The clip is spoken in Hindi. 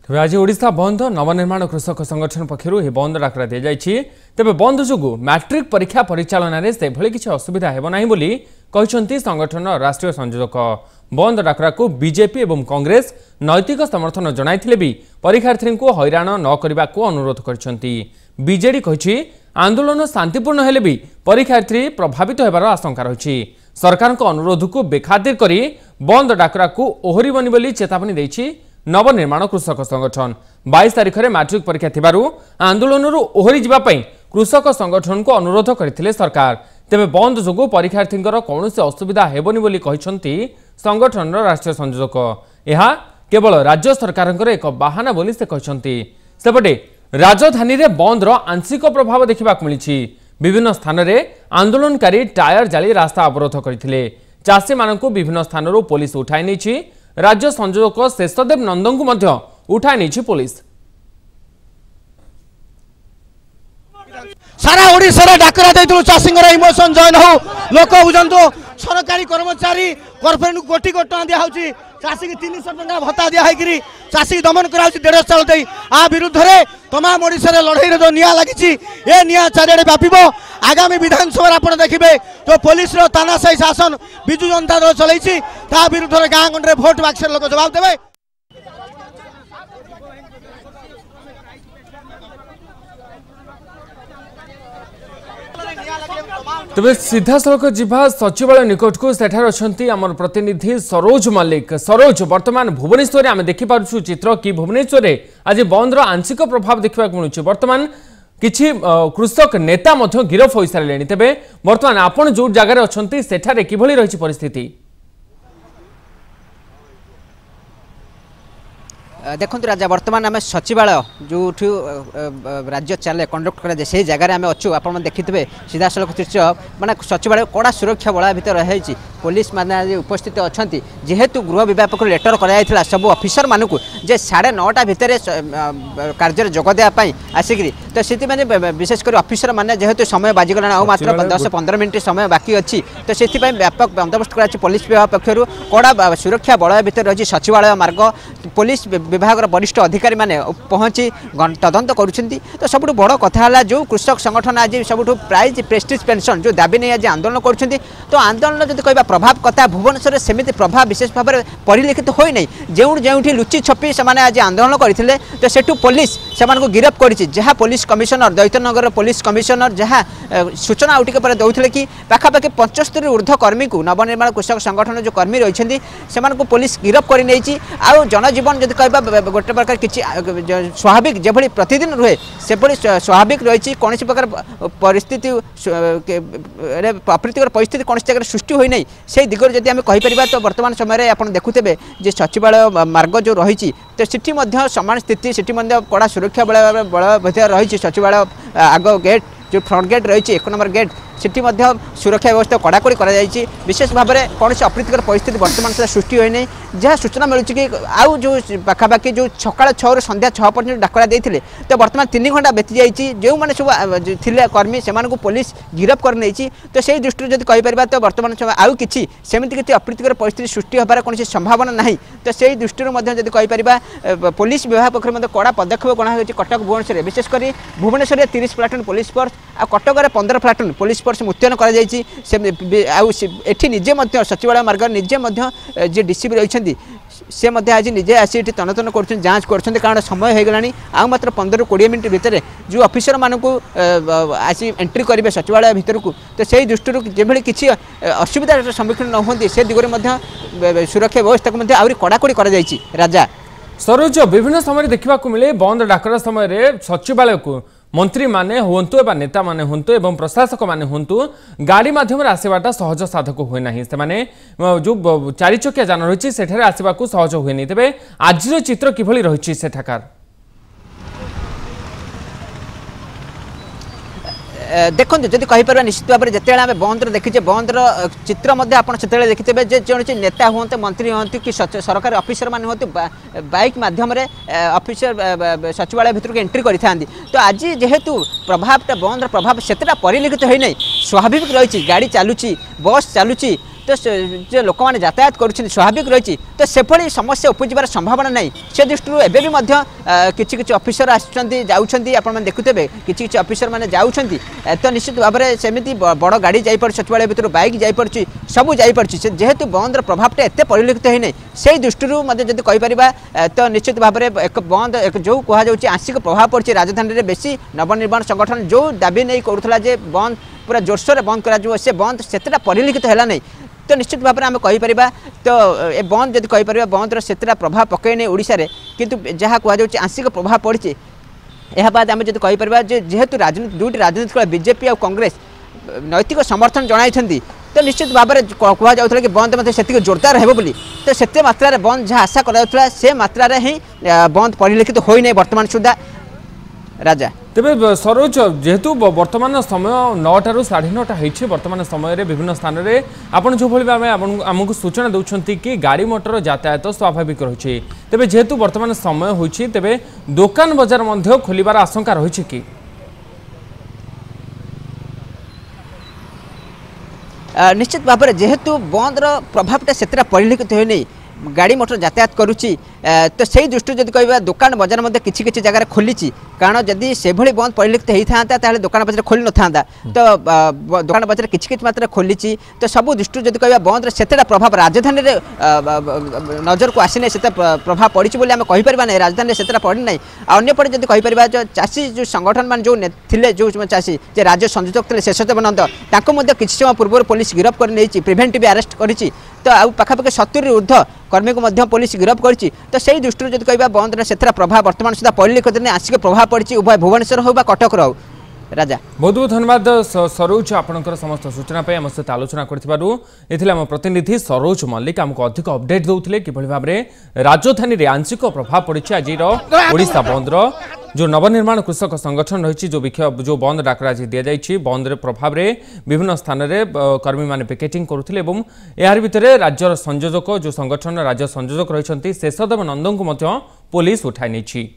तेज आज ओडिशा बंद नवनिर्माण कृषक संगठन पक्षर यह बंद डाकरा दी जाइए। तेज बंद जो मैट्रिक परीक्षा परिचालन से किसी असुविधा हेबना बोली कहते संगठन राष्ट्रीय संयोजक। बंद डाकरा को बीजेपी और कांग्रेस नैतिक समर्थन जनाइथिले भी परीक्षार्थी को हैरान न करने को अनुरोध करछंती। बीजेडी कही आंदोलन शांतिपूर्ण हेले भी परीक्षार्थी प्रभावित होबार आशंका रही। सरकार अनुरोध को बेखातिर करी बंद डाकरा को ओहरिबनी बोली चेतावनी देछि नवनिर्माण कृषक संगठन। 22 तारिख में मैट्रिक परीक्षा थिबारु आंदोलन ओहरी जिबा पई कृषक संगठन को अनुरोध करथिले सरकार। तेबे बंद जोगु परीक्षार्थी कौन से असुविधा हेबनी बोली कहिसंती संगठन राष्ट्रीय संयोजक। यह केवल राज्य सरकार एक बाहाना बोली से कहिसंती। सेपटे राजधानी रे बंद आंशिक प्रभाव देखा मिली। विभिन्न स्थान में आंदोलनकारी टायर जाली रास्ता अवरोध करथिले। चाषी मानकु विभिन्न स्थानरू पुलिस उठाई नहीं। राज्य संयोजक शेषदेव नंदन को मध्य उठाई नहीं पुलिस। सारा ओडिशा डाकरा देइतु चाषी इमोशन जॉइन हो लोक बुझंतु सरकारी कर्मचारी कॉर्पोरेट को कोटी कोटी टका दिया होची चाषी की 300 टका भत्ता दिया है चाषी की दमन करा 1.5 साल दे आ विरुद्ध रे तमाम ओडिशा रे लड़ाई रे जो निया लागिची ए निया चारिडे व्यापीबो। आगामी विधानसभा आपण देखिबे जो पुलिस रो तानाशाही शासन बिजु जनता दल चलैछि ता विरुद्ध रे गां गंडरे भोट बाक्सर लोक जवाब देबे। तेज सीधा सड़क जीवा सचिवालय निकट को सेठार अच्छी आम प्रतिनिधि सरोज मल्लिक। सरोज वर्तमान भुवनेश्वर आम देखिपुँ चित्र कि भुवनेश्वर आज बंद आंशिक प्रभाव देखा मिलूँ। वर्तमान किछि कृषक नेता गिरफ हो सारे। तेज वर्तमान आपन जो जगार अच्छा सेठारे किभली रही परिस्थिति? देखो राजा वर्तमान आम सचिवालय जो राज्य चले कंडक्ट कराए से जगह आम अच्छु आप देखिथे सीधा सड़क दृश्य माने सचिवालय कड़ा सुरक्षा बल भितर रही पुलिस माने आज उपस्थित अच्छा जेहेतु गृह विभाग पक्ष लेटर कराइला सब ऑफिसर मानक जे 9:30 भितर कार्य जोग देवाई आसिक तो से विशेषकर ऑफिसर माने जेहेतु समय बाजिगला आ मात्र 10-15 मिनट समय बाकी अच्छी तो से व्यापक बंदोबस्त कर पुलिस विभाग पक्षर कड़ा सुरक्षा बल भितर रही सचिवालय मार्ग पुलिस विभाग वरिष्ठ अधिकारी माने पहुंची तदंत करुछंती। तो सबुठ बड़ कथा है जो कृषक संगठन आज सबुठ प्राइज प्रेस्टिज पेंशन जो दाबी नहीं आज आंदोलन करुछंती। तो आंदोलन जब कह प्रभाव कथा भुवनेश्वर सेमती प्रभाव विशेष भाव में परिलक्षित हो नहीं जो लुचि छपी से आज आंदोलन करते तो सेठू पुलिस से गिरफ कर पुलिस कमिशनर दैत्यनगर पुलिस कमिशनर जहाँ सूचना उठिक पर दौले कि पाखापाखि 75 ऊर्ध्व कर्मी को नवनिर्माण कृषक संगठन जो कर्मी रही से पुलिस गिरफ कर जनजीवन जब कह गोटे प्रकार किसी स्वाभाविक जो प्रतिदिन रुहे से स्वाभाविक रही कौन प्रकार परिस्थिति अप्रीतिकर परिस्थिति कौन जगह सृष्टि होना से दिगरे जब आम कहीपर तो वर्तमान समय आप देखुथे जे सचिवालय मार्ग जो रही तो सीटी सामान स्थिति सीटी कड़ा सुरक्षा बल रही सचिवालय आग गेट जो फ्रंट गेट रही 1 नंबर गेट सीटी सुरक्षा व्यवस्था कड़ाकड़ी कर विशेष भाव में कौन से अप्रीतिकर परिस्थिति वर्तमान से सृष्टि होना जहाँ सूचना मिलूँ कि आउ जो पाखापाखि जो सकाल 6 ରୁ संध्या 6 पर्यटन डाकरा देते तो वर्तमान 3 घंटा बीती जाइए जो मैंने सब थिले कर्मी से पुलिस गिरफ कर नहीं तो से दृष्टि जब कहीपर तो वर्तमान समय आउ कि सेमती किसी अप्रीतिकर परिस्थिति सृष्टि होबार कौन संभावना ना तो से दृष्टि जब कहीपर पुलिस विभाग पक्ष कड़ा पदक्षेप गणा कटक भुवनेश्वर विशेषकर भुवनेश्वर 30 प्लाटून पुलिस फोर्स आ कटक 15 प्लाटून पुलिस फोर्स मुतयन कर निजे सचिवालय मार्ग निजे जे डीसीपी रही से आज निजे आसी तनतन कर जांच कर कारण समय हो गलानी आ मात्र 15-20 मिनट भितर जो ऑफिसर मानक आसी एंट्री करेंगे सचिवालय भितर को तो से दृष्टि जो किसी असुविधार सम्मुखीन न होती से दिगरे सुरक्षा व्यवस्था को आहरी कड़ाकड़ी कर राजा। सरोज विभिन्न समय देखा मिले बंद डाकरा समय सचिवालय को मंत्री माने हुंतु एवं नेता माने हुंतु एवं प्रशासक माने हुंतु गाड़ी माध्यम आसवाटा सहज साधक हुए ना से जो 4 चकिया जान रही सेठारे आसवा सहज हुए नहीं। तेज आज चित्र किभली रही सेठाकार? देखो जब कहीपर निश्चित भाव में जिते आम बंद देखीचे बंद चित्र आप देखिथे जो नेता हूँ मंत्री हूँ कि सरकारी ऑफिसर मान हूँ बाइक मध्यम ऑफिसर सचिवालय भितर को एंट्री करें तो आज जेहेतु प्रभावटा बंद प्रभाव से परिलक्षित होना स्वाभाविक रही गाड़ी चलुची बस चलुची तो जो लोक मैंने यातायात कर स्वाभाविक रही तो से समस्या उपजार संभावना नहीं से दृष्टि एवं किसी ऑफिसर आसान देखुते किसी ऑफिसर मैंने जाऊँच तो निश्चित भाव में सेमती बड़ गाड़ी जापर सचिवालय भर बाइक जापर सबू जापर जेहेतु बंदर प्रभावटा एत परिलक्षित होना से दृष्टि जब कहीपर तो निश्चित भाव में एक बंद जो कहुच्छे आंशिक प्रभाव पड़ी राजधानी में बेसी नवनिर्माण संगठन जो दाबी नहीं करूला बंद पूरा जोरसोर बंद कर बंद से परिलक्षित है नहीं तो निश्चित भाव में आम कहीपर तो ए बंद जब कहीपर बंदर से प्रभाव पकईनी ओडिशा रे किंतु जहाँ कहुच्छे आंशिक प्रभाव पड़ी यह बाद आम जब कहीपर जेहेतु राजनीति दुईटी राजनीतिक दल बीजेपी और कांग्रेस नैतिक समर्थन जनाई तो निश्चित भाव में कहुला कि बंद से जोरदार हो बोली तो से मात्रा बंद जहाँ आशा करा से मात्रा ही बंद परिलक्षित हो नहीं वर्तमान सुधा राजा तेरे सरोज जेहेतु वर्तमान समय 9 टा 9:30 होती वर्तमान समय विभिन्न स्थान में आपड़ जो भाव में आमको सूचना दौरान कि गाड़ी मोटर यातायात स्वाभाविक रही तेरे जेहेतु वर्तमान समय होती तेरे दुकान बजार खोलिबार आशंका रही कि निश्चित भाव में जेहेतु बंदर प्रभावटा से परिलक्षित हो नहीं गाड़ी मोटर यातायात करुच्ची तो से दृष्टि जब कह दुकान बजार किसी किसी जगह खोली कारण जदि से बंद परिलक्षित होता है दुकान बजार खोली न था तो दुकान बजार किसी मात्रा खोली तो सब दृष्टि जब कह बंद से प्रभाव राजधानी नजर को आसी से प्रभाव पड़ी बोली आम कहीपर ना राजधानी से पड़ी ना अंपटे जब कहीपर जो चाषी जो संगठन मान जो थे जो चाषी राज्य संयोजक थे शेषदेव नंद किसी समय पूर्व पुलिस गिरफ्त कर प्रिभेंटिव अरेस्ट कर तो आउ पाखापाखि 70 ऊर्ध्व कर्मी को पुलिस गिरफ्त कर तो से दृष्टि जब कह बंद से प्रभाव वर्तमान सुधा परिलक्षित नहीं आंशिक प्रभाव पड़ी उभय भुवनेश्वर हो कटक रो राजा बहुत बहुत धन्यवाद सरोज आपंकर समस्त सूचना आम सहित आलोचना करम प्रतिनिधि सरोज मल्लिक आमको अधिक अपडेट दौले कि भाव में राजधानी में आंशिक प्रभाव पड़ी आज ओडिशा बंदर जो नवनिर्माण कृषक संगठन रही जो बंद डाकरा आज दि जाए बंद प्रभाव में विभिन्न स्थान में कर्मी मैंने पिकेटिंग करुले यार भितर राज्यर संयोजक जो संगठन राज्य संयोजक रही शेषदेव नंद को पुलिस उठाई नहीं।